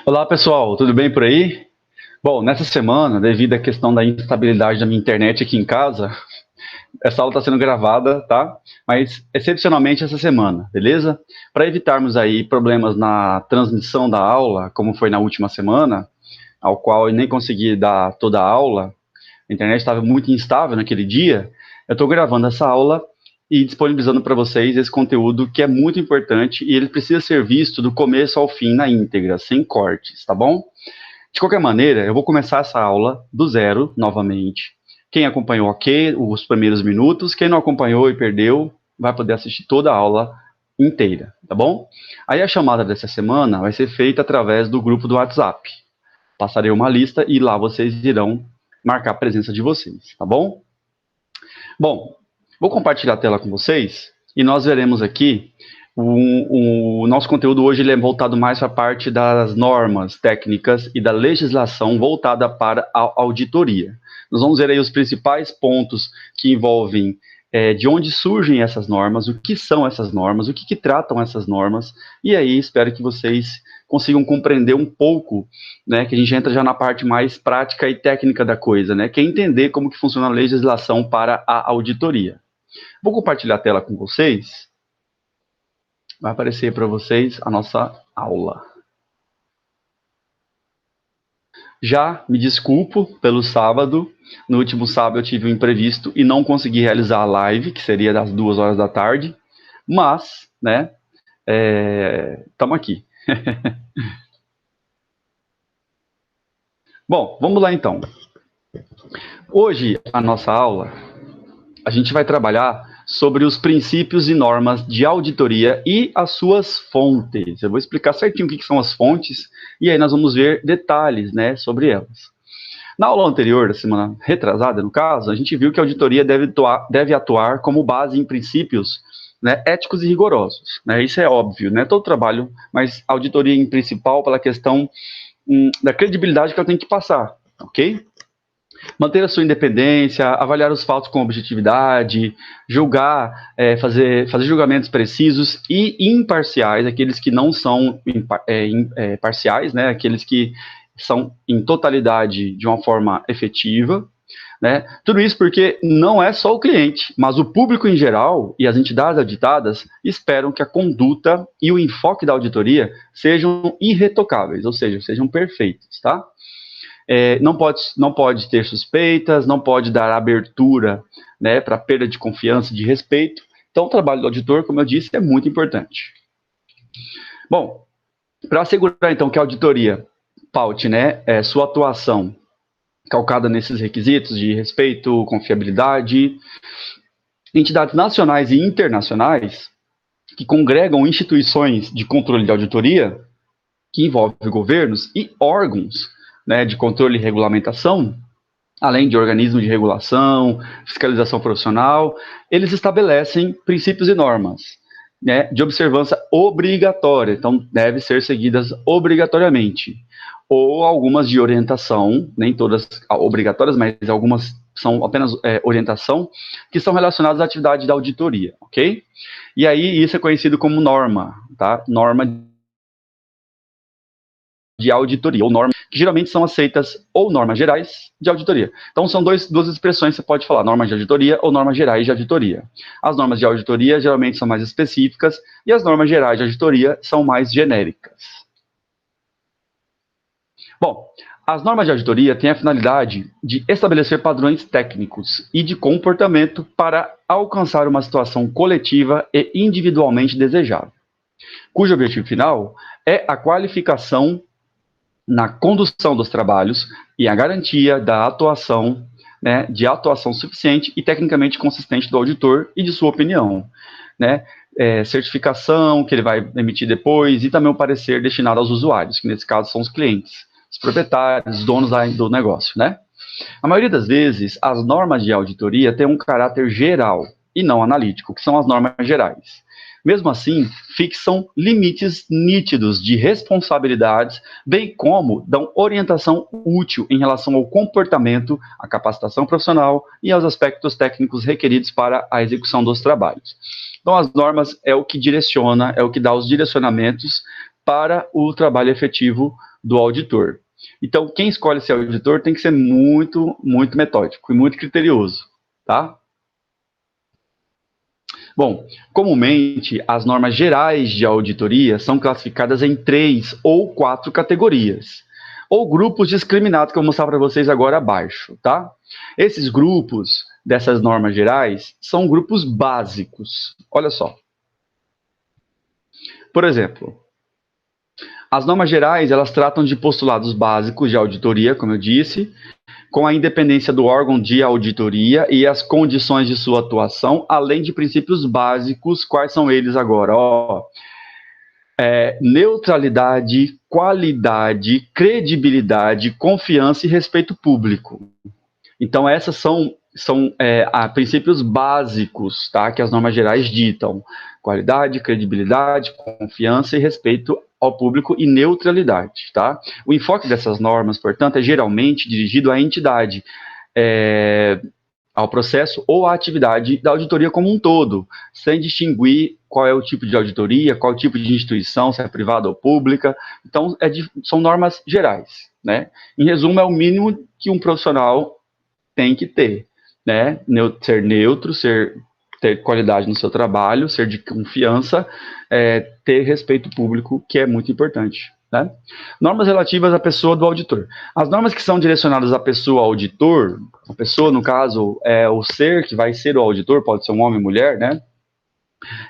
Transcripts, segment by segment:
Olá pessoal, tudo bem por aí? Bom, nessa semana, devido à questão da instabilidade da minha internet aqui em casa, essa aula está sendo gravada, tá? Mas excepcionalmente essa semana, beleza? Para evitarmos aí problemas na transmissão da aula, como foi na última semana, ao qual eu nem consegui dar toda a aula, a internet estava muito instável naquele dia, eu estou gravando essa aula e disponibilizando para vocês esse conteúdo que é muito importante e ele precisa ser visto do começo ao fim na íntegra, sem cortes, tá bom? De qualquer maneira, eu vou começar essa aula do zero, novamente. Quem acompanhou, ok, os primeiros minutos. Quem não acompanhou e perdeu, vai poder assistir toda a aula inteira, tá bom? Aí a chamada dessa semana vai ser feita através do grupo do WhatsApp. Passarei uma lista e lá vocês irão marcar a presença de vocês, tá bom? Bom, vou compartilhar a tela com vocês e nós veremos aqui o nosso conteúdo hoje ele é voltado mais para a parte das normas técnicas e da legislação voltada para a auditoria. Nós vamos ver aí os principais pontos que envolvem de onde surgem essas normas, o que são essas normas, o que tratam essas normas, e aí espero que vocês consigam compreender um pouco, né, que a gente entra já na parte mais prática e técnica da coisa, né, que é entender como que funciona a legislação para a auditoria. Vou compartilhar a tela com vocês. Vai aparecer para vocês a nossa aula. Já me desculpo pelo sábado. No último sábado eu tive um imprevisto e não consegui realizar a live, que seria das 2 horas da tarde. Mas, né, estamos aqui. Bom, vamos lá então. Hoje, a nossa aula, a gente vai trabalhar sobre os princípios e normas de auditoria e as suas fontes. Eu vou explicar certinho o que são as fontes e aí nós vamos ver detalhes, né, sobre elas. Na aula anterior, da semana retrasada, no caso, a gente viu que a auditoria deve atuar como base em princípios, né, éticos e rigorosos. Né? Isso é óbvio, né? Todo trabalho, mas a auditoria em principal pela questão da credibilidade que ela tem que passar, ok? Manter a sua independência, avaliar os fatos com objetividade, julgar, fazer julgamentos precisos e imparciais, aqueles que não são parciais, né, aqueles que são em totalidade de uma forma efetiva, né? Tudo isso porque não é só o cliente, mas o público em geral e as entidades auditadas esperam que a conduta e o enfoque da auditoria sejam irretocáveis, ou seja, sejam perfeitos, tá? Não pode ter suspeitas, não pode dar abertura, né, para perda de confiança, de respeito. Então, o trabalho do auditor, como eu disse, é muito importante. Bom, para assegurar, então, que a auditoria paute, né, sua atuação calcada nesses requisitos de respeito, confiabilidade, entidades nacionais e internacionais que congregam instituições de controle de auditoria, que envolvem governos e órgãos, né, de controle e regulamentação, além de organismos de regulação, fiscalização profissional, eles estabelecem princípios e normas, né, de observância obrigatória, então devem ser seguidas obrigatoriamente, ou algumas de orientação, nem todas obrigatórias, mas algumas são apenas orientação, que são relacionadas à atividade da auditoria, ok? E aí isso é conhecido como norma, tá? Norma de auditoria, ou normas, que geralmente são aceitas ou normas gerais de auditoria. Então, são duas expressões que você pode falar, normas de auditoria ou normas gerais de auditoria. As normas de auditoria geralmente são mais específicas e as normas gerais de auditoria são mais genéricas. Bom, as normas de auditoria têm a finalidade de estabelecer padrões técnicos e de comportamento para alcançar uma situação coletiva e individualmente desejável, cujo objetivo final é a qualificação na condução dos trabalhos e a garantia da atuação, né, de atuação suficiente e tecnicamente consistente do auditor e de sua opinião, né, certificação que ele vai emitir depois e também o parecer destinado aos usuários, que nesse caso são os clientes, os proprietários, os donos do negócio, né. A maioria das vezes, as normas de auditoria têm um caráter geral e não analítico, que são as normas gerais. Mesmo assim, fixam limites nítidos de responsabilidades, bem como dão orientação útil em relação ao comportamento, à capacitação profissional e aos aspectos técnicos requeridos para a execução dos trabalhos. Então, as normas é o que direciona, é o que dá os direcionamentos para o trabalho efetivo do auditor. Então, quem escolhe ser auditor tem que ser muito, muito metódico e muito criterioso, tá? Bom, comumente, as normas gerais de auditoria são classificadas em 3 ou 4 categorias, ou grupos discriminados, que eu vou mostrar para vocês agora abaixo, tá? Esses grupos dessas normas gerais são grupos básicos. Olha só. Por exemplo, as normas gerais, elas tratam de postulados básicos de auditoria, como eu disse, com a independência do órgão de auditoria e as condições de sua atuação, além de princípios básicos. Quais são eles agora? Neutralidade, qualidade, credibilidade, confiança e respeito público. Então, essas são princípios básicos, tá, que as normas gerais ditam: qualidade, credibilidade, confiança e respeito ao público e neutralidade, tá? O enfoque dessas normas, portanto, é geralmente dirigido à entidade, ao processo ou à atividade da auditoria como um todo, sem distinguir qual é o tipo de auditoria, qual é o tipo de instituição, se é privada ou pública. Então, são normas gerais, né? Em resumo, é o mínimo que um profissional tem que ter, né? Ser neutro, ter qualidade no seu trabalho, ser de confiança, ter respeito público, que é muito importante, né? Normas relativas à pessoa do auditor. As normas que são direcionadas à pessoa auditor, a pessoa, no caso, é o ser que vai ser o auditor, pode ser um homem ou mulher, né?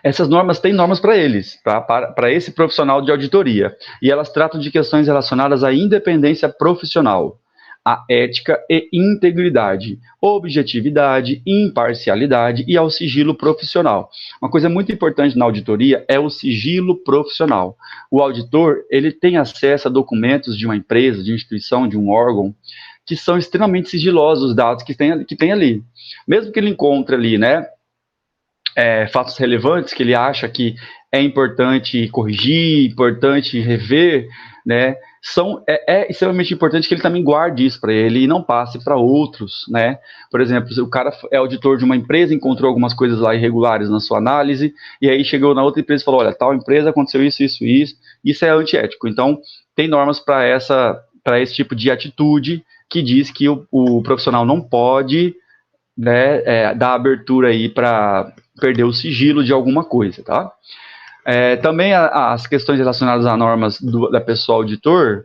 Essas normas têm normas para eles, para esse profissional de auditoria, e elas tratam de questões relacionadas à independência profissional, à ética e integridade, objetividade, imparcialidade e ao sigilo profissional. Uma coisa muito importante na auditoria é o sigilo profissional. O auditor, ele tem acesso a documentos de uma empresa, de uma instituição, de um órgão, que são extremamente sigilosos, os dados que tem ali. Mesmo que ele encontre ali, né, fatos relevantes que ele acha que é importante corrigir, importante rever, né? É extremamente importante que ele também guarde isso para ele e não passe para outros, né? Por exemplo, se o cara é auditor de uma empresa, encontrou algumas coisas lá irregulares na sua análise, e aí chegou na outra empresa e falou: olha, tal empresa aconteceu isso, isso, isso, isso é antiético. Então, tem normas para esse tipo de atitude que diz que o profissional não pode, né, dar abertura aí para perder o sigilo de alguma coisa, tá? Também as questões relacionadas a normas da pessoa auditor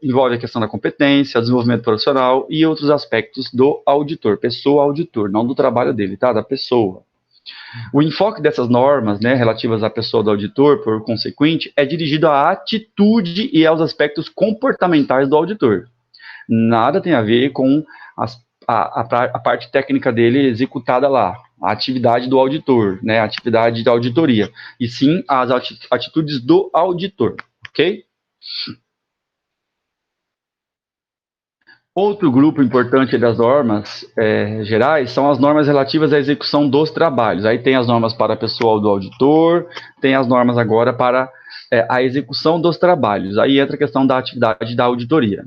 envolve a questão da competência, desenvolvimento profissional e outros aspectos do auditor, pessoa auditor, não do trabalho dele, tá? Da pessoa. O enfoque dessas normas, né, relativas à pessoa do auditor, por consequente, é dirigido à atitude e aos aspectos comportamentais do auditor. Nada tem a ver com a parte técnica dele executada lá, a atividade do auditor, né, a atividade da auditoria, e sim as atitudes do auditor, ok? Outro grupo importante das normas gerais são as normas relativas à execução dos trabalhos. Aí tem as normas para pessoal do auditor, tem as normas agora para a execução dos trabalhos. Aí entra a questão da atividade da auditoria.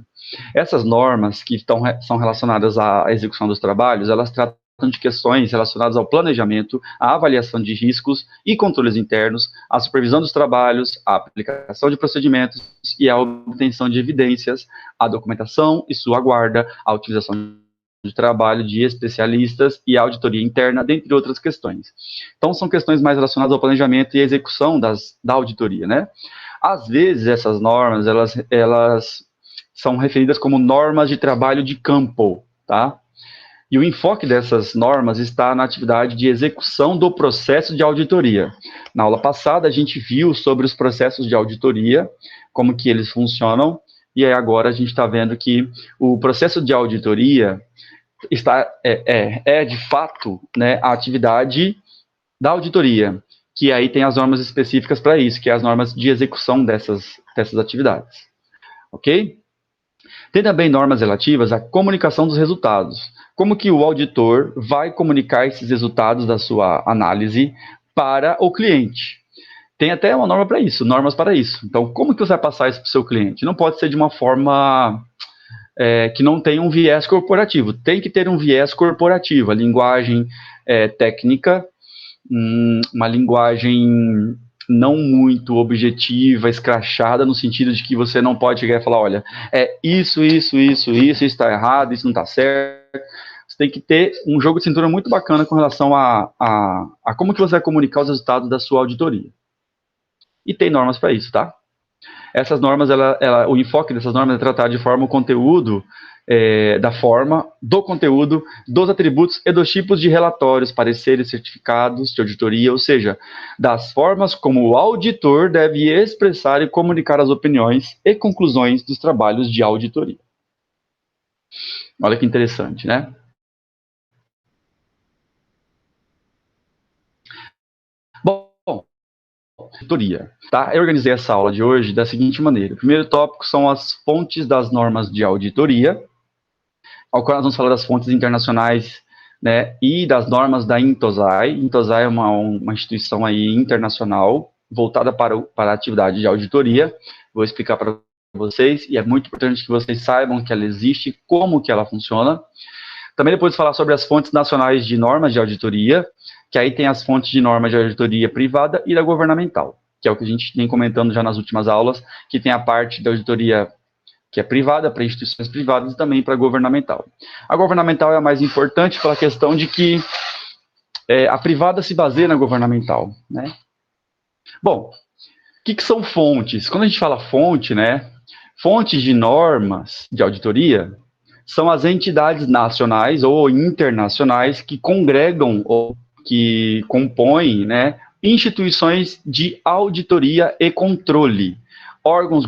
Essas normas que são relacionadas à execução dos trabalhos, elas tratam de questões relacionadas ao planejamento, à avaliação de riscos e controles internos, à supervisão dos trabalhos, à aplicação de procedimentos e à obtenção de evidências, à documentação e sua guarda, à utilização de trabalho de especialistas e à auditoria interna, dentre outras questões. Então, são questões mais relacionadas ao planejamento e à execução da auditoria, né? Às vezes, essas normas, elas são referidas como normas de trabalho de campo, tá? E o enfoque dessas normas está na atividade de execução do processo de auditoria. Na aula passada, a gente viu sobre os processos de auditoria, como que eles funcionam, e aí agora a gente está vendo que o processo de auditoria é de fato, né, a atividade da auditoria, que aí tem as normas específicas para isso, que é as normas de execução dessas atividades. Ok? Tem também normas relativas à comunicação dos resultados. Como que o auditor vai comunicar esses resultados da sua análise para o cliente? Tem até uma norma para isso, normas para isso. Então, como que você vai passar isso para o seu cliente? Não pode ser de uma forma que não tenha um viés corporativo. Tem que ter um viés corporativo. A linguagem técnica, uma linguagem não muito objetiva, escrachada, no sentido de que você não pode chegar e falar, olha, isso está errado, isso não está certo. Você tem que ter um jogo de cintura muito bacana com relação a como que você vai comunicar os resultados da sua auditoria. E tem normas para isso, tá? Essas normas, o enfoque dessas normas é tratar de forma o conteúdo, da forma, do conteúdo, dos atributos e dos tipos de relatórios, pareceres, certificados de auditoria, ou seja, das formas como o auditor deve expressar e comunicar as opiniões e conclusões dos trabalhos de auditoria. Olha que interessante, né? Bom, auditoria, tá? Eu organizei essa aula de hoje da seguinte maneira. O primeiro tópico são as fontes das normas de auditoria, ao qual nós vamos falar das fontes internacionais, né, e das normas da Intosai. Intosai é uma instituição aí internacional voltada para a atividade de auditoria. Vou explicar para vocês, e é muito importante que vocês saibam que ela existe, como que ela funciona. Também depois falar sobre as fontes nacionais de normas de auditoria, que aí tem as fontes de normas de auditoria privada e da governamental, que é o que a gente vem comentando já nas últimas aulas, que tem a parte da auditoria que é privada, para instituições privadas e também para governamental. A governamental é a mais importante pela questão de que a privada se baseia na governamental, né? Bom, o que são fontes? Quando a gente fala fonte, né, fontes de normas de auditoria são as entidades nacionais ou internacionais que congregam ou que compõem, né, instituições de auditoria e controle, órgãos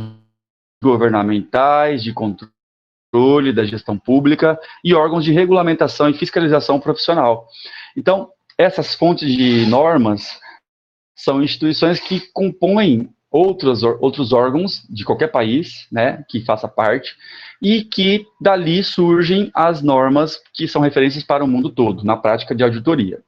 governamentais de controle da gestão pública e órgãos de regulamentação e fiscalização profissional. Então, essas fontes de normas são instituições que compõem outros órgãos de qualquer país, né, que faça parte, e que dali surgem as normas que são referências para o mundo todo, na prática de auditoria.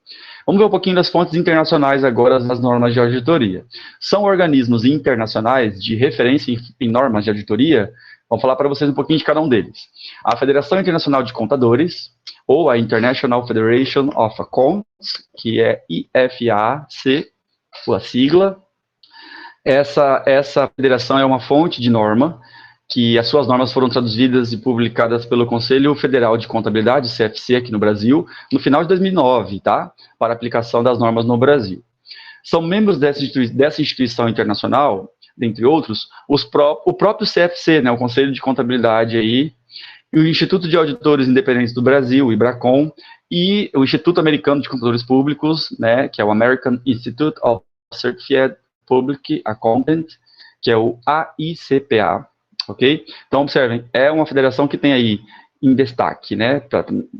Vamos ver um pouquinho das fontes internacionais agora, das normas de auditoria. São organismos internacionais de referência em normas de auditoria. Vou falar para vocês um pouquinho de cada um deles. A Federação Internacional de Contadores, ou a International Federation of Accounts, que é IFAC, a sigla. Essa federação é uma fonte de norma, que as suas normas foram traduzidas e publicadas pelo Conselho Federal de Contabilidade, CFC, aqui no Brasil, no final de 2009, tá? Para aplicação das normas no Brasil. São membros dessa instituição internacional, dentre outros, o próprio CFC, né, o Conselho de Contabilidade aí, e o Instituto de Auditores Independentes do Brasil, o IBRACON, e o Instituto Americano de Contadores Públicos, né, que é o American Institute of Certified Public Accountant, que é o AICPA, ok? Então, observem, é uma federação que tem aí em destaque, né,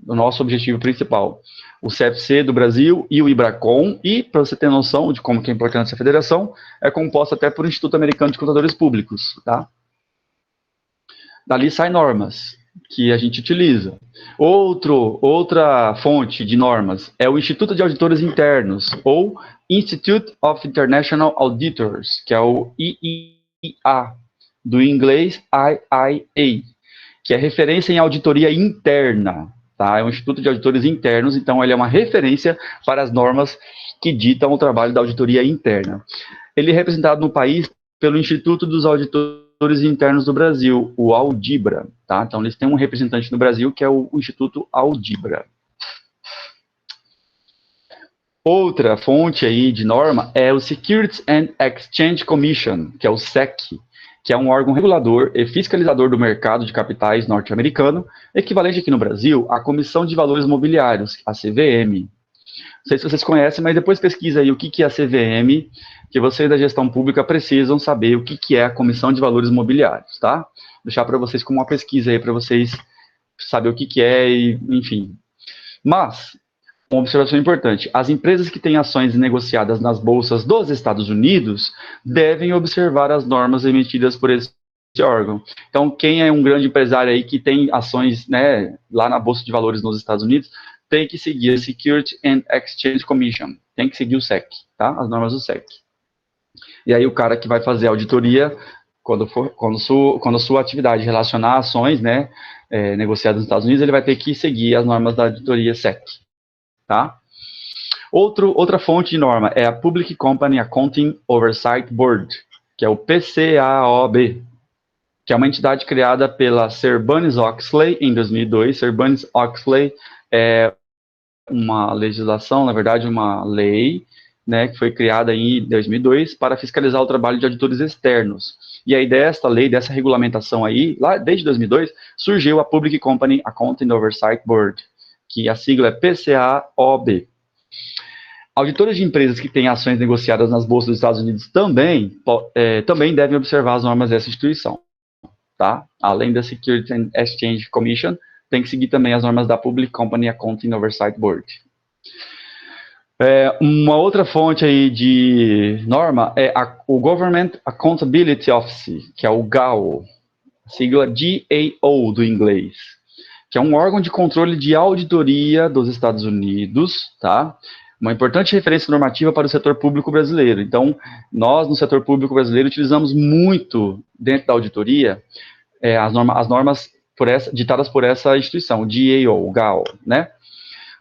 o nosso objetivo principal, o CFC do Brasil e o IBRACON, e, para você ter noção de como que é importante essa federação, é composta até por Instituto Americano de Contadores Públicos, tá? Dali saem normas que a gente utiliza. Outra fonte de normas é o Instituto de Auditores Internos, ou Institute of International Auditors, que é o IIA, do inglês IIA, que é referência em auditoria interna, tá? É um Instituto de Auditores Internos, então ele é uma referência para as normas que ditam o trabalho da auditoria interna. Ele é representado no país pelo Instituto dos Auditores Internos do Brasil, o Audibra, tá? Então, eles têm um representante no Brasil, que é o Instituto Audibra. Outra fonte aí de norma é o Securities and Exchange Commission, que é o SEC, que é um órgão regulador e fiscalizador do mercado de capitais norte-americano, equivalente aqui no Brasil à Comissão de Valores Mobiliários, a CVM. Não sei se vocês conhecem, mas depois pesquisa aí o que é a CVM, que vocês da gestão pública precisam saber o que é a Comissão de Valores Mobiliários, tá? Vou deixar para vocês como uma pesquisa aí, para vocês saberem o que é, e, enfim. Mas, uma observação importante, as empresas que têm ações negociadas nas bolsas dos Estados Unidos devem observar as normas emitidas por esse órgão. Então, quem é um grande empresário aí que tem ações, né, lá na Bolsa de Valores nos Estados Unidos, tem que seguir a Securities and Exchange Commission, tem que seguir o SEC, tá? As normas do SEC. E aí o cara que vai fazer a auditoria, quando a sua atividade relacionar a ações, né, negociadas nos Estados Unidos, ele vai ter que seguir as normas da auditoria SEC, tá? Outra fonte de norma é a Public Company Accounting Oversight Board, que é o PCAOB, que é uma entidade criada pela Sarbanes-Oxley em 2002. Sarbanes-Oxley é uma legislação, na verdade, uma lei, né, que foi criada em 2002 para fiscalizar o trabalho de auditores externos. E aí desta lei, dessa regulamentação aí, lá desde 2002, surgiu a Public Company Accounting Oversight Board, que a sigla é PCAOB. Auditores de empresas que têm ações negociadas nas bolsas dos Estados Unidos também devem observar as normas dessa instituição, tá? Além da Securities and Exchange Commission, tem que seguir também as normas da Public Company Accounting Oversight Board. Uma outra fonte aí de norma é o Government Accountability Office, que é o GAO, sigla GAO do inglês, que é um órgão de controle de auditoria dos Estados Unidos, tá? Uma importante referência normativa para o setor público brasileiro. Então, nós, no setor público brasileiro, utilizamos muito, dentro da auditoria, as normas ditadas por essa instituição, o GAO, o GAO, né?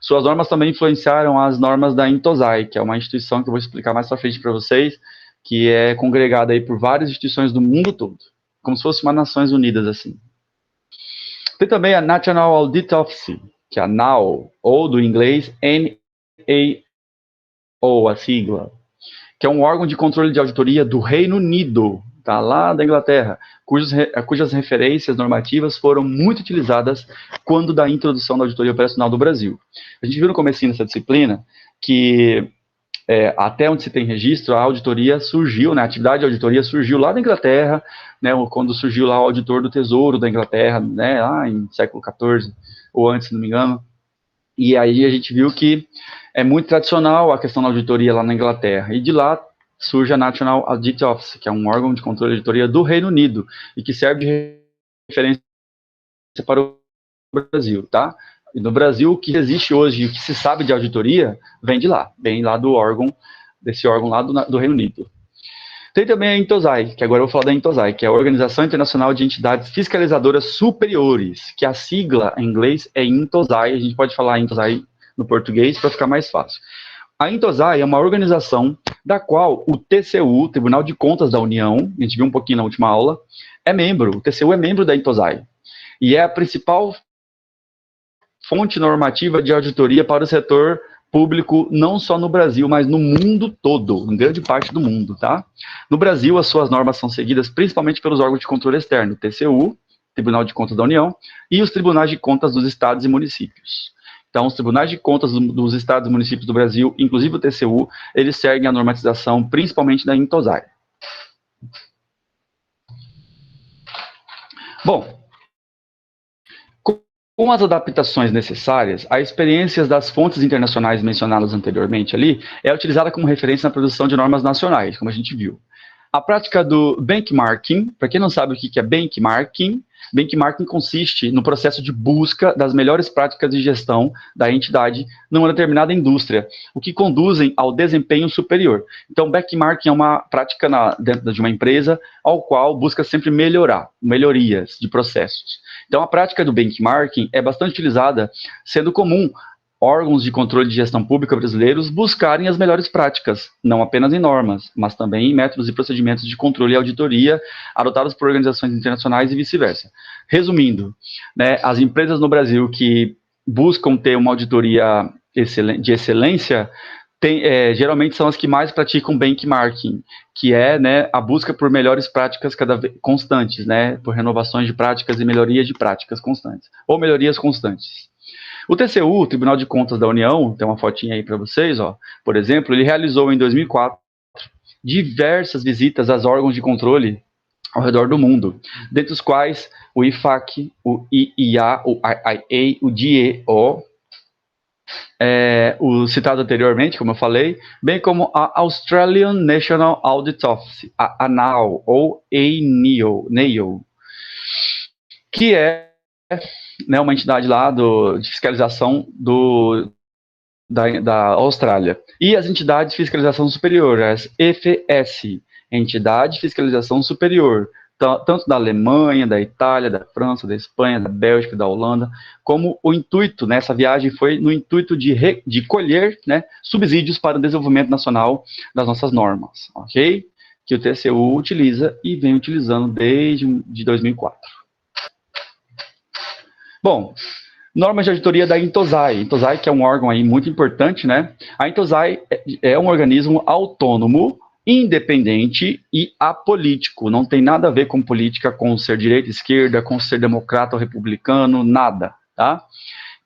Suas normas também influenciaram as normas da Intosai, que é uma instituição que eu vou explicar mais para frente para vocês, que é congregada aí por várias instituições do mundo todo, como se fosse uma Nações Unidas, assim. Tem também a National Audit Office, que é a NAO, ou do inglês NAO, a sigla, que é um órgão de controle de auditoria do Reino Unido, tá, lá da Inglaterra, cujas referências normativas foram muito utilizadas quando da introdução da auditoria operacional do Brasil. A gente viu no comecinho dessa disciplina que até onde se tem registro, a auditoria surgiu, né, a atividade de auditoria surgiu lá da Inglaterra, né, quando surgiu lá o auditor do Tesouro da Inglaterra, né, lá em século XIV, ou antes, se não me engano, e aí a gente viu que é muito tradicional a questão da auditoria lá na Inglaterra, e de lá surge a National Audit Office, que é um órgão de controle de auditoria do Reino Unido, e que serve de referência para o Brasil, tá? E no Brasil, o que existe hoje, o que se sabe de auditoria, vem lá do órgão, desse órgão lá do Reino Unido. Tem também a Intosai, que agora eu vou falar da Intosai, que é a Organização Internacional de Entidades Fiscalizadoras Superiores, que a sigla em inglês é Intosai, a gente pode falar Intosai no português para ficar mais fácil. A Intosai é uma organização da qual o TCU, Tribunal de Contas da União, a gente viu um pouquinho na última aula, é membro, o TCU é membro da Intosai, e é a principal fonte normativa de auditoria para o setor público, não só no Brasil, mas no mundo todo, em grande parte do mundo, tá? No Brasil, as suas normas são seguidas principalmente pelos órgãos de controle externo, TCU, Tribunal de Contas da União, e os tribunais de contas dos estados e municípios. Então, os tribunais de contas dos estados e municípios do Brasil, inclusive o TCU, eles seguem a normatização principalmente da Intosai. Bom, com as adaptações necessárias, a experiência das fontes internacionais mencionadas anteriormente ali é utilizada como referência na produção de normas nacionais, como a gente viu. A prática do benchmarking, para quem não sabe o que é benchmarking consiste no processo de busca das melhores práticas de gestão da entidade numa determinada indústria, o que conduzem ao desempenho superior. Então, benchmarking é uma prática dentro de uma empresa ao qual busca sempre melhorias de processos. Então, a prática do benchmarking é bastante utilizada, sendo comum órgãos de controle de gestão pública brasileiros buscarem as melhores práticas, não apenas em normas, mas também em métodos e procedimentos de controle e auditoria adotados por organizações internacionais e vice-versa. Resumindo, né, as empresas no Brasil que buscam ter uma auditoria de excelência geralmente são as que mais praticam benchmarking, que é, né, a busca por melhores práticas cada vez constantes, né, por renovações de práticas e melhorias de práticas constantes, ou melhorias constantes. O TCU, o Tribunal de Contas da União, tem uma fotinha aí para vocês, ó, por exemplo, ele realizou em 2004 diversas visitas aos órgãos de controle ao redor do mundo, dentre os quais o IFAC, o IIA, o IIA, o DEO, o citado anteriormente, como eu falei, bem como a Australian National Audit Office, a ANAO, ou ANAO, que é, né, uma entidade lá de fiscalização da Austrália. E as entidades de fiscalização superior, as EFS, Entidade de Fiscalização Superior, tanto da Alemanha, da Itália, da França, da Espanha, da Bélgica, da Holanda, como o intuito, né, essa viagem foi no intuito de colher, né, subsídios para o desenvolvimento nacional das nossas normas, ok? Que o TCU utiliza e vem utilizando desde 2004. Bom, normas de auditoria da Intosai. Intosai, que é um órgão aí muito importante, né? A Intosai é um organismo autônomo, independente e apolítico. Não tem nada a ver com política, com ser direita, esquerda, com ser democrata ou republicano, nada, tá?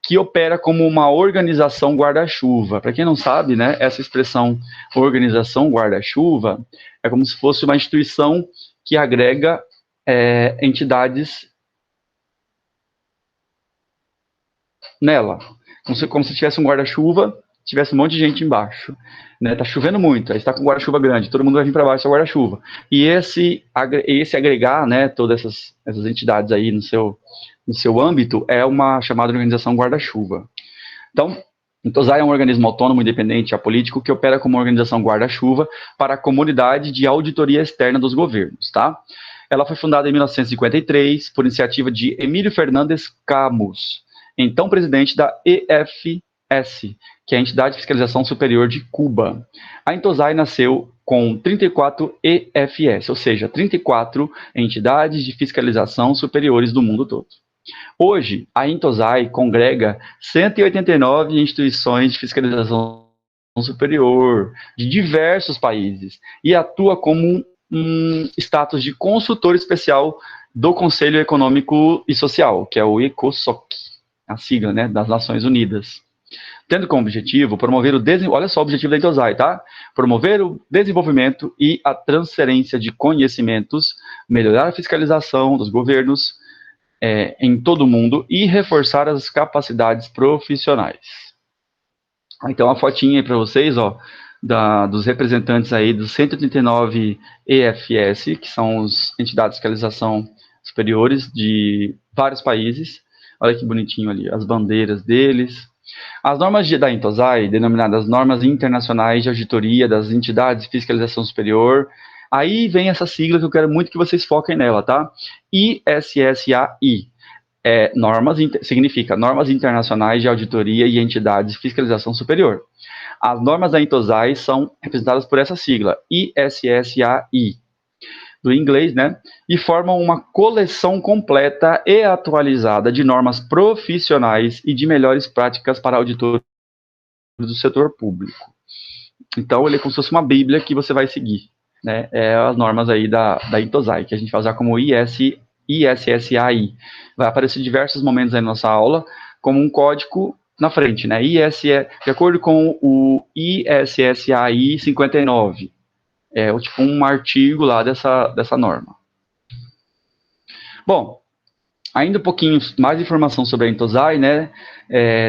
Que opera como uma organização guarda-chuva. Para quem não sabe, né, essa expressão organização guarda-chuva é como se fosse uma instituição que agrega entidades nela. Como se tivesse um guarda-chuva, tivesse um monte de gente embaixo. Né? Tá chovendo muito, aí está com um guarda-chuva grande, todo mundo vai vir para baixo do guarda-chuva. E esse agregar, né, todas essas entidades aí no seu âmbito é uma chamada organização guarda-chuva. Então, Intosai é um organismo autônomo, independente, apolítico, que opera como organização guarda-chuva para a comunidade de auditoria externa dos governos, tá? Ela foi fundada em 1953 por iniciativa de Emílio Fernandes Camus, então presidente da EFS, que é a Entidade de Fiscalização Superior de Cuba. A Intosai nasceu com 34 EFS, ou seja, 34 entidades de fiscalização superiores do mundo todo. Hoje, a Intosai congrega 189 instituições de fiscalização superior de diversos países e atua como um status de consultor especial do Conselho Econômico e Social, que é o ECOSOC, a sigla, né, das Nações Unidas. Tendo como objetivo promover olha só o objetivo da Intosai, tá? Promover o desenvolvimento e a transferência de conhecimentos, melhorar a fiscalização dos governos em todo o mundo e reforçar as capacidades profissionais. Então, a fotinha aí para vocês, ó, dos representantes aí dos 139 EFS, que são as entidades de fiscalização superiores de vários países. Olha que bonitinho ali, as bandeiras deles. As normas da Intosai, denominadas Normas Internacionais de Auditoria das Entidades de Fiscalização Superior, aí vem essa sigla que eu quero muito que vocês foquem nela, tá? ISSAI. Significa Normas Internacionais de Auditoria e Entidades de Fiscalização Superior. As normas da Intosai são representadas por essa sigla, ISSAI, do inglês, né? E formam uma coleção completa e atualizada de normas profissionais e de melhores práticas para auditores do setor público. Então, ele é como se fosse uma bíblia que você vai seguir, né? É as normas aí da Intosai, que a gente vai usar como ISSAI. Vai aparecer em diversos momentos aí na nossa aula, como um código na frente, né? De acordo com o ISSAI 59. Tipo um artigo lá dessa norma. Bom, ainda um pouquinho mais de informação sobre a Intosai, né?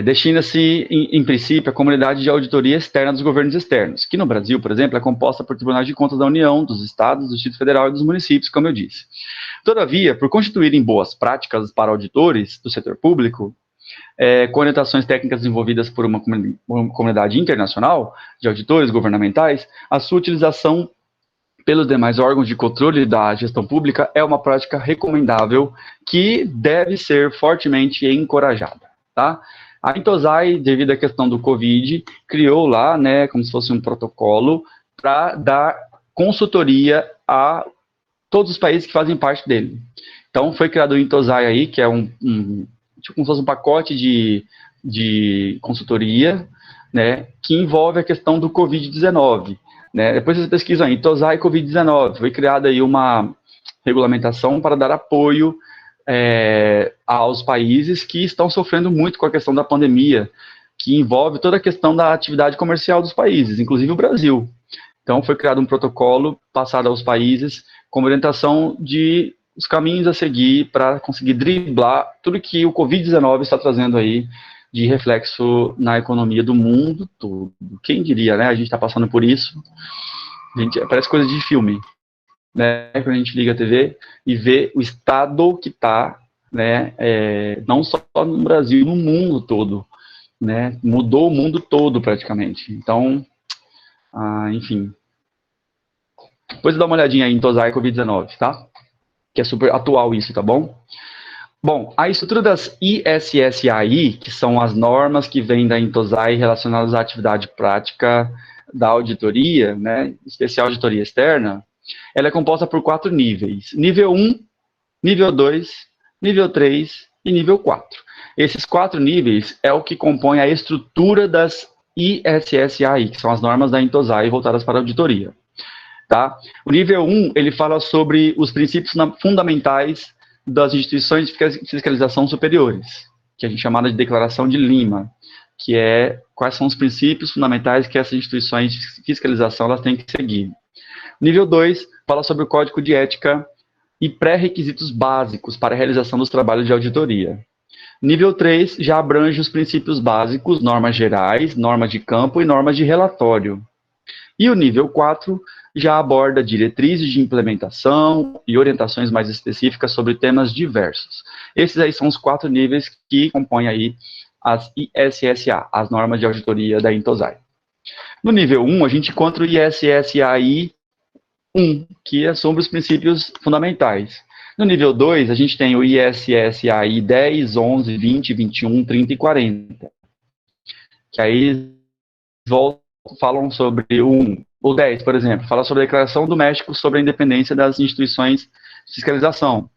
Destina-se, em princípio, a comunidade de auditoria externa dos governos externos, que no Brasil, por exemplo, é composta por tribunais de contas da União, dos estados, do Distrito Federal e dos municípios, como eu disse. Todavia, por constituírem boas práticas para auditores do setor público, com orientações técnicas desenvolvidas por uma comunidade internacional de auditores governamentais, a sua utilização pelos demais órgãos de controle da gestão pública é uma prática recomendável que deve ser fortemente encorajada, tá? A Intosai, devido à questão do Covid, criou lá, né, como se fosse um protocolo para dar consultoria a todos os países que fazem parte dele. Então, foi criado o Intosai aí, que é tipo como se fosse um pacote de consultoria, né, que envolve a questão do Covid-19. Né? Depois vocês pesquisam aí, Intosai Covid-19, foi criada aí uma regulamentação para dar apoio aos países que estão sofrendo muito com a questão da pandemia, que envolve toda a questão da atividade comercial dos países, inclusive o Brasil. Então, foi criado um protocolo passado aos países com orientação de os caminhos a seguir para conseguir driblar tudo que o Covid-19 está trazendo aí de reflexo na economia do mundo todo. Quem diria, né? A gente está passando por isso. Parece coisa de filme, né? Quando a gente liga a TV e vê o estado que está, né? Não só no Brasil, no mundo todo, né? Mudou o mundo todo praticamente. Então, enfim. Depois dá uma olhadinha aí em Intosai Covid-19, tá? que é super atual isso, tá bom? Bom, a estrutura das ISSAI, que são as normas que vêm da Intosai relacionadas à atividade prática da auditoria, né, especial auditoria externa, ela é composta por 4 níveis. Nível 1, nível 2, nível 3 e nível 4. Esses 4 níveis é o que compõe a estrutura das ISSAI, que são as normas da Intosai voltadas para a auditoria. Tá? O nível 1, ele fala sobre os princípios fundamentais das instituições de fiscalização superiores, que a gente chama de Declaração de Lima, que é quais são os princípios fundamentais que essas instituições de fiscalização elas têm que seguir. O nível 2 fala sobre o Código de Ética e pré-requisitos básicos para a realização dos trabalhos de auditoria. Nível 3 já abrange os princípios básicos, normas gerais, normas de campo e normas de relatório. E o nível 4 já aborda diretrizes de implementação e orientações mais específicas sobre temas diversos. Esses aí são os 4 níveis que compõem aí as ISSA, as normas de auditoria da Intosai. No nível 1, a gente encontra o ISSAI 1, que é sobre os princípios fundamentais. No nível 2, a gente tem o ISSAI 10, 11, 20, 21, 30 e 40, que aí falam sobre o 10, por exemplo, fala sobre a Declaração do México sobre a independência das instituições de fiscalização.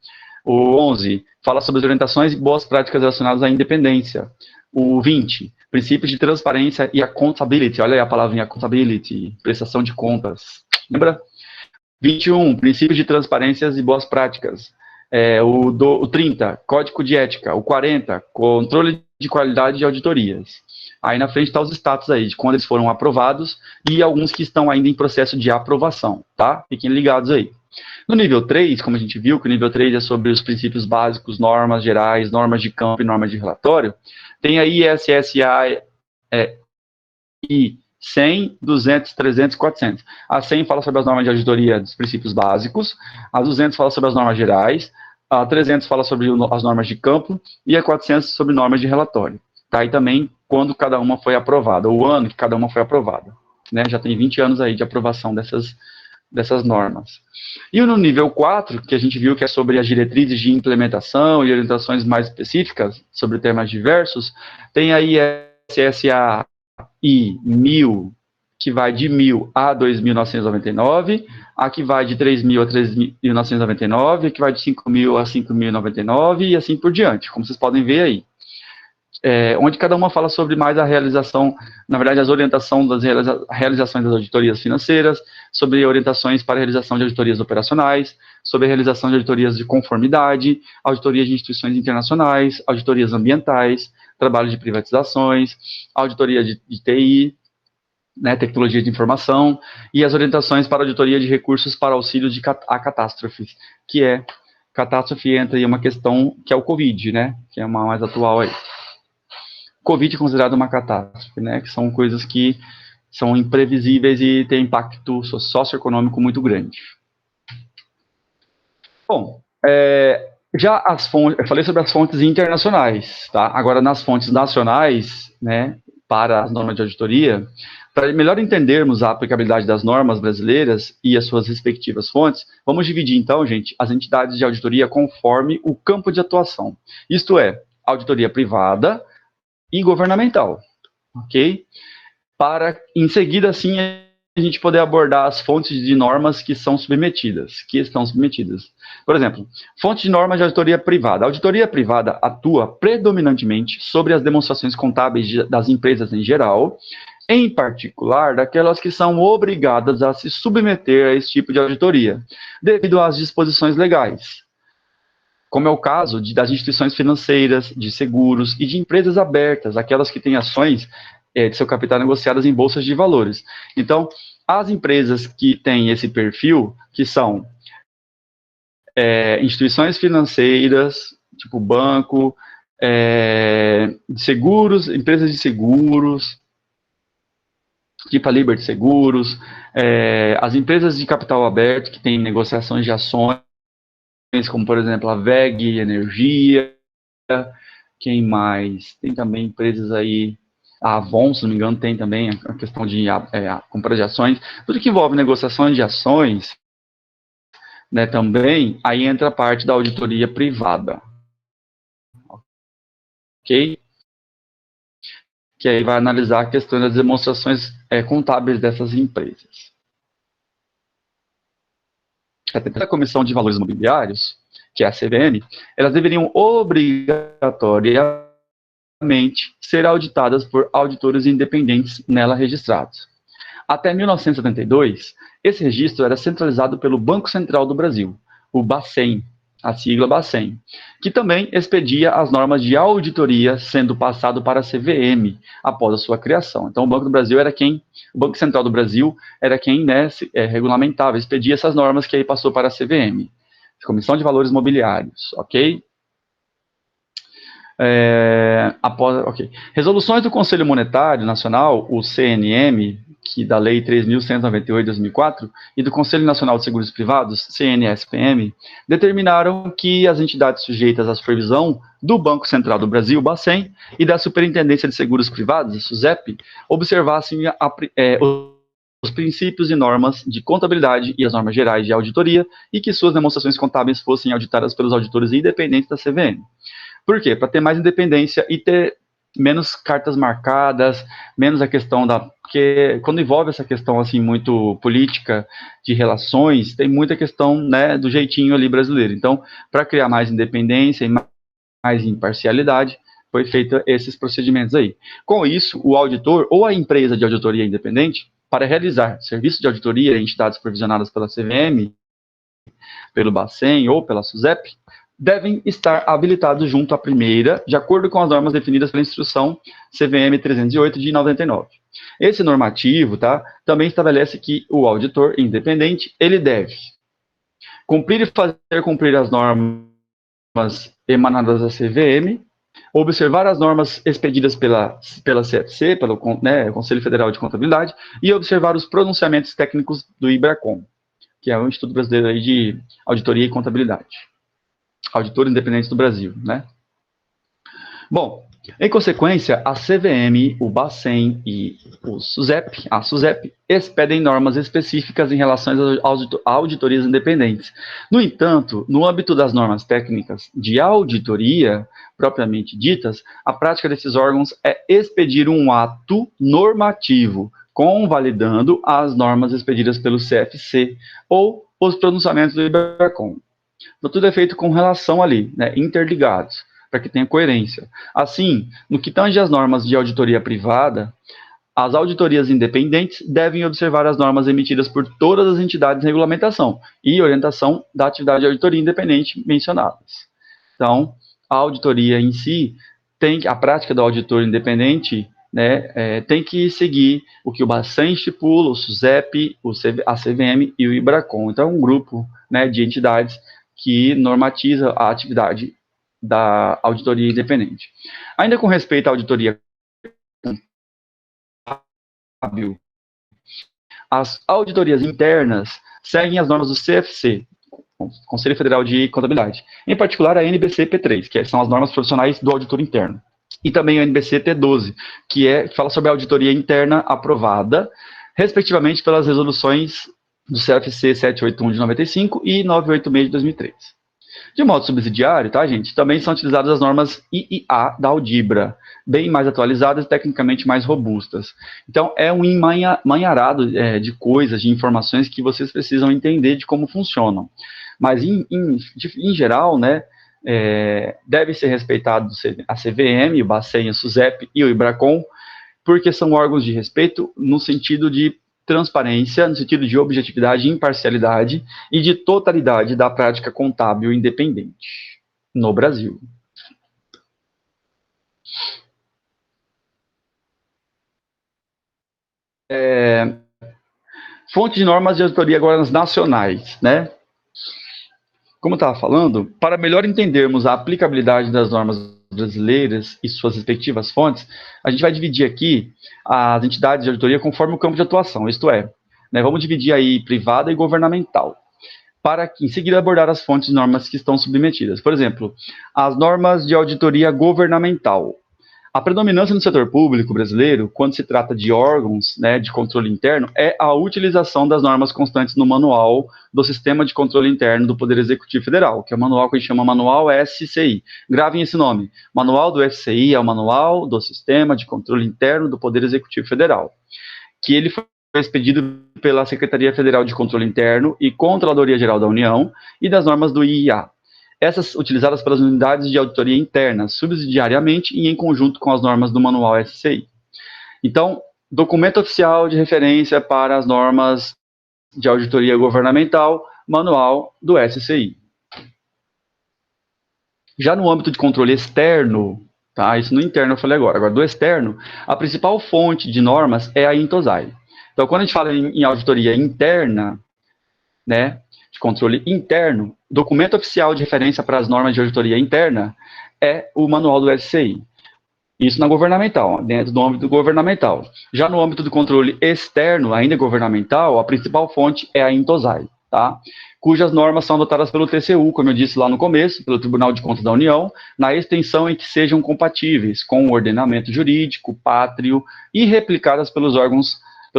O 11 fala sobre as orientações e boas práticas relacionadas à independência. O 20, princípios de transparência e accountability. Olha aí a palavrinha accountability, prestação de contas. Lembra? 21, princípios de transparência e boas práticas. O 30, código de ética. O 40, controle de qualidade de auditorias. Aí na frente está os status aí, de quando eles foram aprovados e alguns que estão ainda em processo de aprovação, tá? Fiquem ligados aí. No nível 3, como a gente viu, que o nível 3 é sobre os princípios básicos, normas gerais, normas de campo e normas de relatório, tem aí ISSA I 100, 200, 300 e 400. A 100 fala sobre as normas de auditoria dos princípios básicos, a 200 fala sobre as normas gerais, a 300 fala sobre as normas de campo e a 400 sobre normas de relatório. Tá? E também quando cada uma foi aprovada, o ano que cada uma foi aprovada. Né? Já tem 20 anos aí de aprovação dessas normas. E no nível 4, que a gente viu que é sobre as diretrizes de implementação e orientações mais específicas sobre temas diversos, tem aí SSA I 1000, que vai de 1000 a 2.999, a que vai de 3.000 a 3.999, a que vai de 5.000 a 5.099 e assim por diante, como vocês podem ver aí. Onde cada uma fala sobre mais a realização, na verdade, as orientações das realizações das auditorias financeiras, sobre orientações para a realização de auditorias operacionais, sobre a realização de auditorias de conformidade, auditorias de instituições internacionais, auditorias ambientais, trabalho de privatizações, auditoria de TI, né, tecnologia de informação, e as orientações para a auditoria de recursos para auxílio a catástrofes, que é catástrofe entra em uma questão que é o Covid, né, que é uma mais atual aí. Covid é considerado uma catástrofe, né, que são coisas que são imprevisíveis e têm impacto socioeconômico muito grande. Bom, já as fontes, eu falei sobre as fontes internacionais, tá? Agora, nas fontes nacionais, né, para as normas de auditoria, para melhor entendermos a aplicabilidade das normas brasileiras e as suas respectivas fontes, vamos dividir, então, gente, as entidades de auditoria conforme o campo de atuação. Isto é, auditoria privada e governamental, ok? Para, em seguida, assim, a gente poder abordar as fontes de normas que estão submetidas. Por exemplo, fonte de normas de auditoria privada. A auditoria privada atua predominantemente sobre as demonstrações contábeis das empresas em geral, em particular daquelas que são obrigadas a se submeter a esse tipo de auditoria, devido às disposições legais, como é o caso das instituições financeiras, de seguros e de empresas abertas, aquelas que têm ações de seu capital negociadas em bolsas de valores. Então, as empresas que têm esse perfil, que são instituições financeiras, tipo banco, seguros, empresas de seguros, tipo a Liberty Seguros, as empresas de capital aberto que têm negociações de ações, como, por exemplo, a VEG Energia, quem mais? Tem também empresas aí, a Avon, se não me engano, tem também a questão de compra de ações. Tudo que envolve negociações de ações né, também, aí entra a parte da auditoria privada. Ok? Que aí vai analisar a questão das demonstrações contábeis dessas empresas. A Comissão de Valores Imobiliários, que é a CVM, elas deveriam obrigatoriamente ser auditadas por auditores independentes nela registrados. Até 1972, esse registro era centralizado pelo Banco Central do Brasil, o Bacen, a sigla Bacen, que também expedia as normas de auditoria, sendo passado para a CVM após a sua criação. Então, o Banco do Brasil era quem, o Banco Central do Brasil era quem, né, regulamentava, expedia essas normas que aí passou para a CVM, Comissão de Valores Mobiliários, ok? Ok. Resoluções do Conselho Monetário Nacional, o CNM, que da Lei 3.198 de 2004, e do Conselho Nacional de Seguros Privados, CNSPM, determinaram que as entidades sujeitas à supervisão do Banco Central do Brasil, Bacen, e da Superintendência de Seguros Privados, SUSEP, observassem os princípios e normas de contabilidade e as normas gerais de auditoria e que suas demonstrações contábeis fossem auditadas pelos auditores independentes da CVM. Por quê? Para ter mais independência e ter menos cartas marcadas, menos a questão da... Porque quando envolve essa questão assim muito política de relações, tem muita questão, né, do jeitinho ali brasileiro. Então, para criar mais independência e mais imparcialidade, foi feito esses procedimentos aí. Com isso, o auditor ou a empresa de auditoria independente, para realizar serviço de auditoria em entidades provisionadas pela CVM, pelo Bacen ou pela SUSEP, devem estar habilitados junto à primeira, de acordo com as normas definidas pela Instrução CVM 308 de 99. Esse normativo, tá, também estabelece que o auditor independente, ele deve cumprir e fazer cumprir as normas emanadas da CVM, observar as normas expedidas pela CFC, pelo, né, Conselho Federal de Contabilidade, e observar os pronunciamentos técnicos do IBRACON, que é o Instituto Brasileiro aí de Auditoria e Contabilidade. Auditores Independentes do Brasil, né? Bom, em consequência, a CVM, o Bacen e a SUSEP, expedem normas específicas em relação às auditorias independentes. No entanto, no âmbito das normas técnicas de auditoria, propriamente ditas, a prática desses órgãos é expedir um ato normativo, convalidando as normas expedidas pelo CFC ou os pronunciamentos do IBRACON. Então, tudo é feito com relação ali, né, interligados, para que tenha coerência. Assim, no que tange às normas de auditoria privada, as auditorias independentes devem observar as normas emitidas por todas as entidades de regulamentação e orientação da atividade de auditoria independente mencionadas. Então, a auditoria em si, a prática do auditor independente, né, tem que seguir o que o Bacen estipula, o SUSEP, a CVM e o IBRACON. Então, é um grupo, né, de entidades que normatiza a atividade da auditoria independente. Ainda com respeito à auditoria contábil, as auditorias internas seguem as normas do CFC, Conselho Federal de Contabilidade, em particular a NBC P3, que são as normas profissionais do auditor interno, e também a NBC T12, que fala sobre a auditoria interna aprovada, respectivamente pelas resoluções do CFC 781 de 95 e 986 de 2003. De modo subsidiário, tá, gente? Também são utilizadas as normas IIA da Audibra, bem mais atualizadas e tecnicamente mais robustas. Então, é um emaranhado de coisas, de informações que vocês precisam entender de como funcionam. Mas, em geral, né, deve ser respeitado a CVM, o Bacen, a SUSEP e o IBRACON, porque são órgãos de respeito no sentido de transparência, no sentido de objetividade, imparcialidade e de totalidade da prática contábil independente no Brasil. Fonte de normas de auditoria agora nacionais, né? Como eu estava falando, para melhor entendermos a aplicabilidade das normas brasileiras e suas respectivas fontes, a gente vai dividir aqui as entidades de auditoria conforme o campo de atuação, isto é, né, vamos dividir aí privada e governamental, para em seguida abordar as fontes de normas que estão submetidas. Por exemplo, as normas de auditoria governamental. A predominância no setor público brasileiro, quando se trata de órgãos, né, de controle interno, é a utilização das normas constantes no manual do Sistema de Controle Interno do Poder Executivo Federal, que é o manual que a gente chama Manual SCI. Gravem esse nome. Manual do SCI é o Manual do Sistema de Controle Interno do Poder Executivo Federal, que ele foi expedido pela Secretaria Federal de Controle Interno e Controladoria Geral da União e das normas do IIA. Essas utilizadas pelas unidades de auditoria interna, subsidiariamente e em conjunto com as normas do Manual SCI. Então, documento oficial de referência para as normas de auditoria governamental, Manual do SCI. Já no âmbito de controle externo, tá? Isso no interno eu falei agora do externo, a principal fonte de normas é a Intosai. Então, quando a gente fala em auditoria interna, né, de controle interno, documento oficial de referência para as normas de auditoria interna é o manual do SCI. Isso na governamental, dentro do âmbito governamental. Já no âmbito do controle externo, ainda governamental, a principal fonte é a Intosai, tá? Cujas normas são adotadas pelo TCU, como eu disse lá no começo, pelo Tribunal de Contas da União, na extensão em que sejam compatíveis com o ordenamento jurídico, pátrio e replicadas pelos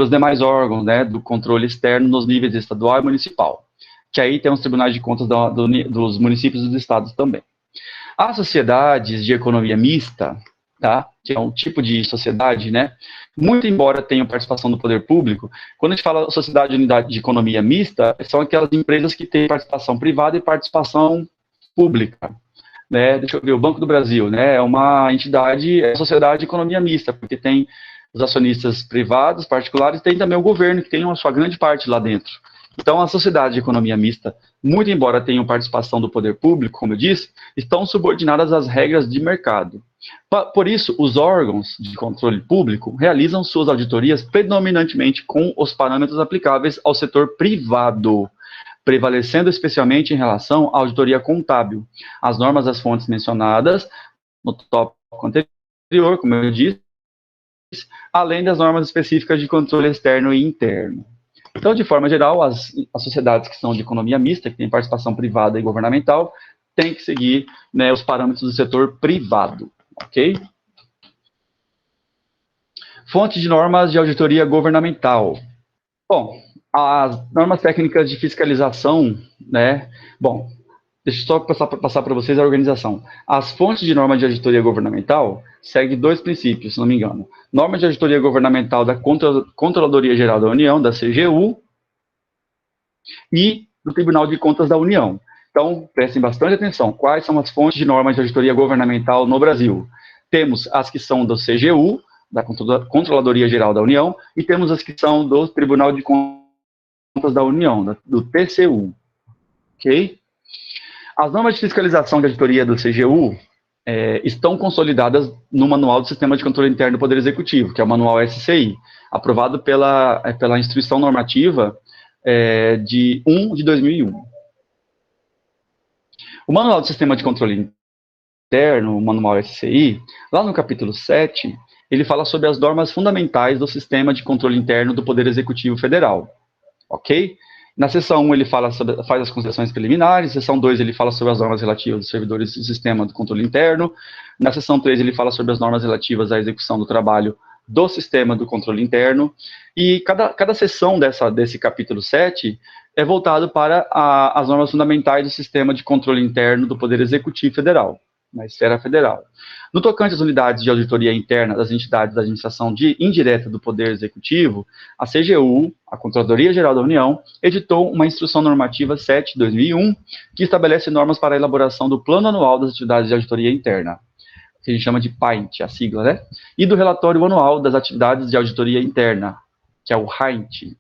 demais órgãos, né, do controle externo nos níveis estadual e municipal, que aí tem os tribunais de contas dos municípios e dos estados também. As sociedades de economia mista, tá, que é um tipo de sociedade, né, muito embora tenham participação do poder público, quando a gente fala sociedade de unidade de economia mista, são aquelas empresas que têm participação privada e participação pública. Né, deixa eu ver, o Banco do Brasil, né, é uma entidade, é uma sociedade de economia mista, porque tem os acionistas privados, particulares, e tem também o governo, que tem uma sua grande parte lá dentro. Então, a sociedade de economia mista, muito embora tenham participação do poder público, como eu disse, estão subordinadas às regras de mercado. Por isso, os órgãos de controle público realizam suas auditorias predominantemente com os parâmetros aplicáveis ao setor privado, prevalecendo especialmente em relação à auditoria contábil. As normas das fontes mencionadas no tópico anterior, como eu disse, além das normas específicas de controle externo e interno. Então, de forma geral, as sociedades que são de economia mista, que têm participação privada e governamental, têm que seguir, né, os parâmetros do setor privado, ok? Fontes de normas de auditoria governamental. Bom, as normas técnicas de fiscalização, né, bom, deixa eu só passar para vocês a organização. As fontes de norma de auditoria governamental seguem dois princípios, se não me engano. Norma de auditoria governamental da Controladoria Geral da União, da CGU, e do Tribunal de Contas da União. Então, prestem bastante atenção. Quais são as fontes de norma de auditoria governamental no Brasil? Temos as que são do CGU, da Controladoria Geral da União, e temos as que são do Tribunal de Contas da União, do TCU. Ok? As normas de fiscalização de auditoria do CGU estão consolidadas no Manual do Sistema de Controle Interno do Poder Executivo, que é o Manual SCI, aprovado pela Instituição Normativa de 1 de 2001. O Manual do Sistema de Controle Interno, o Manual SCI, lá no capítulo 7, ele fala sobre as normas fundamentais do Sistema de Controle Interno do Poder Executivo Federal, ok? Na seção 1 ele faz as considerações preliminares, na seção 2 ele fala sobre as normas relativas aos servidores do sistema do controle interno, na seção 3 ele fala sobre as normas relativas à execução do trabalho do sistema do controle interno, e cada seção desse capítulo 7 é voltado para as normas fundamentais do sistema de controle interno do Poder Executivo Federal, na esfera federal. No tocante às unidades de auditoria interna das entidades da administração indireta do Poder Executivo, a CGU, a Controladoria Geral da União, editou uma Instrução Normativa 7/2001, que estabelece normas para a elaboração do Plano Anual das Atividades de Auditoria Interna, que a gente chama de PAINT, a sigla, né? E do Relatório Anual das Atividades de Auditoria Interna, que é o RAINT.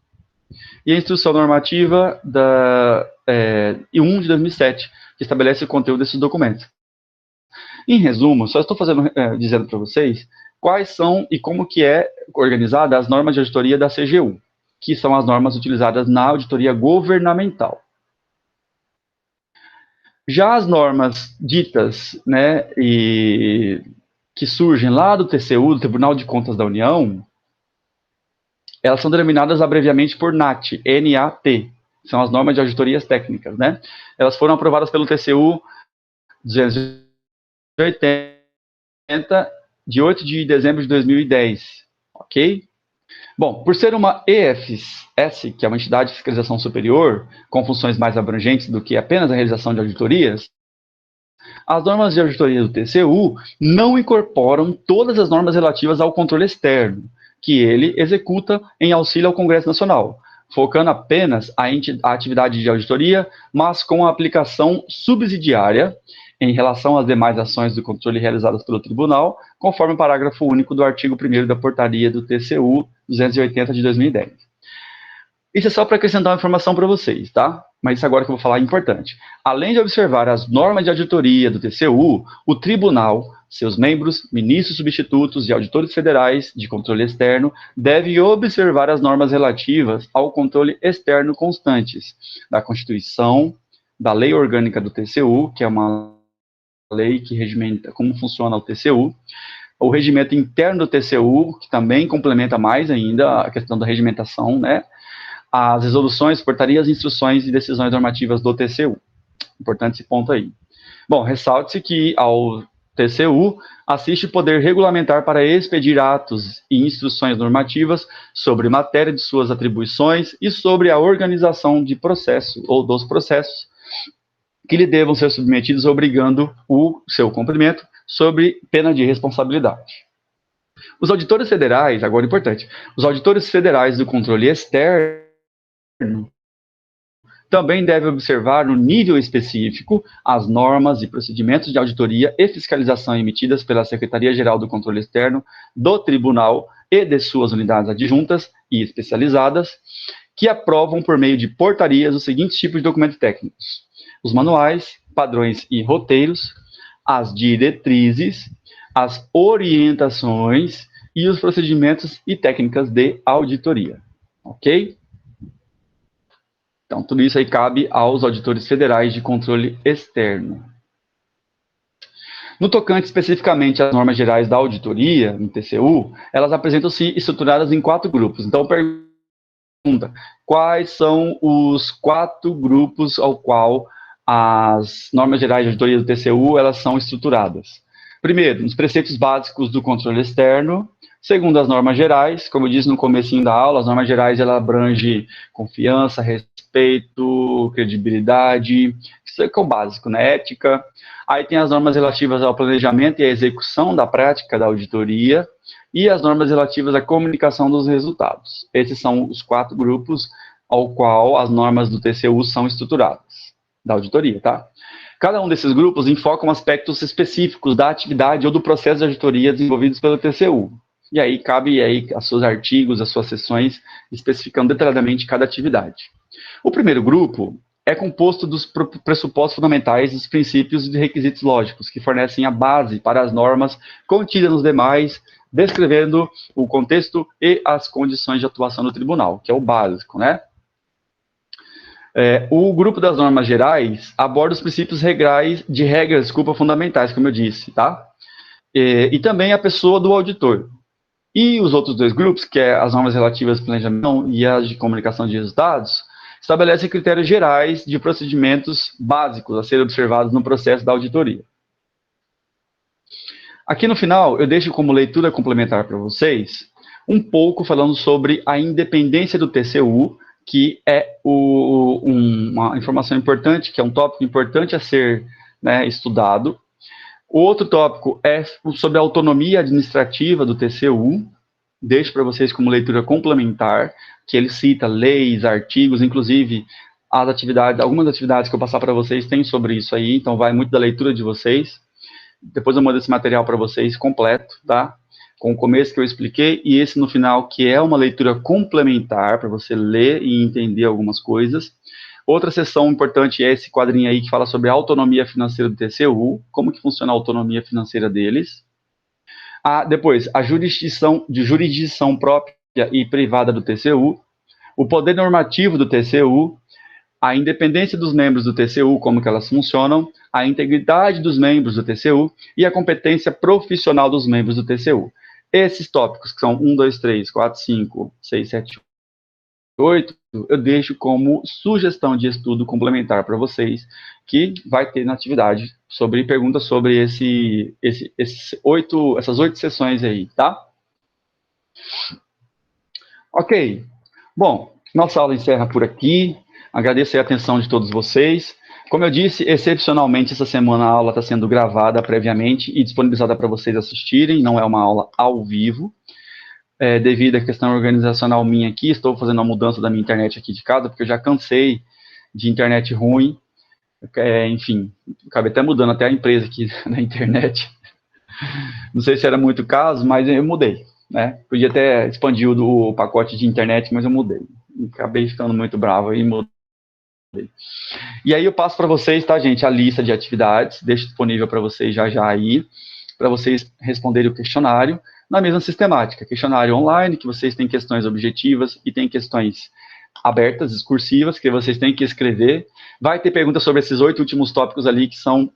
E a Instrução Normativa 1 de 2007, que estabelece o conteúdo desses documentos. Em resumo, só estou dizendo para vocês quais são e como que é organizada as normas de auditoria da CGU, que são as normas utilizadas na auditoria governamental. Já as normas ditas, né, que surgem lá do TCU, do Tribunal de Contas da União, elas são denominadas abreviadamente por NAT, N-A-T, são as normas de auditorias técnicas, né? Elas foram aprovadas pelo TCU 280 de 8 de dezembro de 2010, ok? Bom, por ser uma EFS, que é uma entidade de fiscalização superior, com funções mais abrangentes do que apenas a realização de auditorias, as normas de auditoria do TCU não incorporam todas as normas relativas ao controle externo, que ele executa em auxílio ao Congresso Nacional, focando apenas a atividade de auditoria, mas com a aplicação subsidiária em relação às demais ações do controle realizadas pelo Tribunal, conforme o parágrafo único do artigo 1º da portaria do TCU 280 de 2010. Isso é só para acrescentar uma informação para vocês, tá? Mas isso agora que eu vou falar é importante. Além de observar as normas de auditoria do TCU, o Tribunal, seus membros, ministros substitutos e auditores federais de controle externo devem observar as normas relativas ao controle externo constantes da Constituição, da Lei Orgânica do TCU, que é uma lei que regimenta como funciona o TCU, o regimento interno do TCU, que também complementa mais ainda a questão da regimentação, né? As resoluções, portarias, instruções e decisões normativas do TCU. Importante esse ponto aí. Bom, ressalte-se que ao TCU assiste o poder regulamentar para expedir atos e instruções normativas sobre matéria de suas atribuições e sobre a organização de processo ou dos processos que lhe devam ser submetidos, obrigando o seu cumprimento sob pena de responsabilidade. Os auditores federais, agora importante, os auditores federais do controle externo também devem observar, no nível específico, as normas e procedimentos de auditoria e fiscalização emitidas pela Secretaria-Geral do Controle Externo do Tribunal e de suas unidades adjuntas e especializadas, que aprovam por meio de portarias os seguintes tipos de documentos técnicos: os manuais, padrões e roteiros, as diretrizes, as orientações e os procedimentos e técnicas de auditoria, ok? Então, tudo isso aí cabe aos auditores federais de controle externo. No tocante especificamente às normas gerais da auditoria, no TCU, elas apresentam-se estruturadas em 4 grupos. Então, pergunta, quais são os 4 grupos ao qual as normas gerais de auditoria do TCU elas são estruturadas? Primeiro, nos preceitos básicos do controle externo. Segundo, as normas gerais, como eu disse no comecinho da aula, as normas gerais ela abrange confiança, respeito, credibilidade, isso é o básico, né? Ética. Aí tem as normas relativas ao planejamento e à execução da prática da auditoria e as normas relativas à comunicação dos resultados. Esses são os 4 grupos ao qual as normas do TCU são estruturadas, da auditoria, tá? Cada um desses grupos enfocam aspectos específicos da atividade ou do processo de auditoria desenvolvidos pelo TCU. E aí cabe aí aos seus artigos, as suas seções, especificando detalhadamente cada atividade. O primeiro grupo é composto dos pressupostos fundamentais dos princípios e requisitos lógicos, que fornecem a base para as normas contidas nos demais, descrevendo o contexto e as condições de atuação do tribunal, que é o básico, né? O grupo das normas gerais aborda os princípios de regras, fundamentais, como eu disse, tá? E também a pessoa do auditor. E os outros 2 grupos, que é as normas relativas ao planejamento e as de comunicação de resultados, estabelecem critérios gerais de procedimentos básicos a serem observados no processo da auditoria. Aqui no final, eu deixo como leitura complementar para vocês um pouco falando sobre a independência do TCU, que é uma informação importante, que é um tópico importante a ser, né, estudado. O outro tópico é sobre a autonomia administrativa do TCU. Deixo para vocês como leitura complementar, que ele cita leis, artigos, inclusive algumas atividades que eu passar para vocês tem sobre isso aí, então vai muito da leitura de vocês. Depois eu mando esse material para vocês completo, tá? Com o começo que eu expliquei e esse no final, que é uma leitura complementar para você ler e entender algumas coisas. Outra seção importante é esse quadrinho aí que fala sobre a autonomia financeira do TCU, como que funciona a autonomia financeira deles. Depois, a jurisdição própria e privada do TCU, o poder normativo do TCU, a independência dos membros do TCU, como que elas funcionam, a integridade dos membros do TCU e a competência profissional dos membros do TCU. Esses tópicos, que são 1, 2, 3, 4, 5, 6, 7, 8, eu deixo como sugestão de estudo complementar para vocês, que vai ter na atividade sobre perguntas sobre essas 8 sessões aí, tá? Ok. Bom, nossa aula encerra por aqui. Agradeço a atenção de todos vocês. Como eu disse, excepcionalmente, essa semana a aula está sendo gravada previamente e disponibilizada para vocês assistirem, não é uma aula ao vivo. Devido à questão organizacional minha aqui, estou fazendo uma mudança da minha internet aqui de casa, porque eu já cansei de internet ruim. Enfim, acabei até mudando até a empresa aqui na internet. Não sei se era muito caso, mas eu mudei. Né? Podia até expandir o pacote de internet, mas eu mudei. Acabei ficando muito bravo e mudei. E aí eu passo para vocês, tá, gente, a lista de atividades, deixo disponível para vocês já aí, para vocês responderem o questionário na mesma sistemática. Questionário online, que vocês têm questões objetivas e tem questões abertas, discursivas, que vocês têm que escrever. Vai ter perguntas sobre esses 8 últimos tópicos ali, que são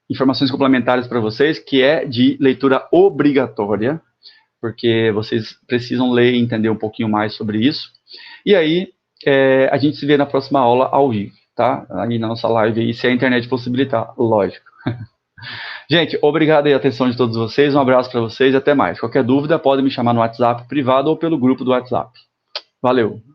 informações complementares para vocês, que é de leitura obrigatória, porque vocês precisam ler e entender um pouquinho mais sobre isso. E aí, a gente se vê na próxima aula ao vivo, tá? Aí na nossa live, aí, se a internet possibilitar, lógico. Gente, obrigado aí a atenção de todos vocês, um abraço para vocês e até mais. Qualquer dúvida, podem me chamar no WhatsApp privado ou pelo grupo do WhatsApp. Valeu!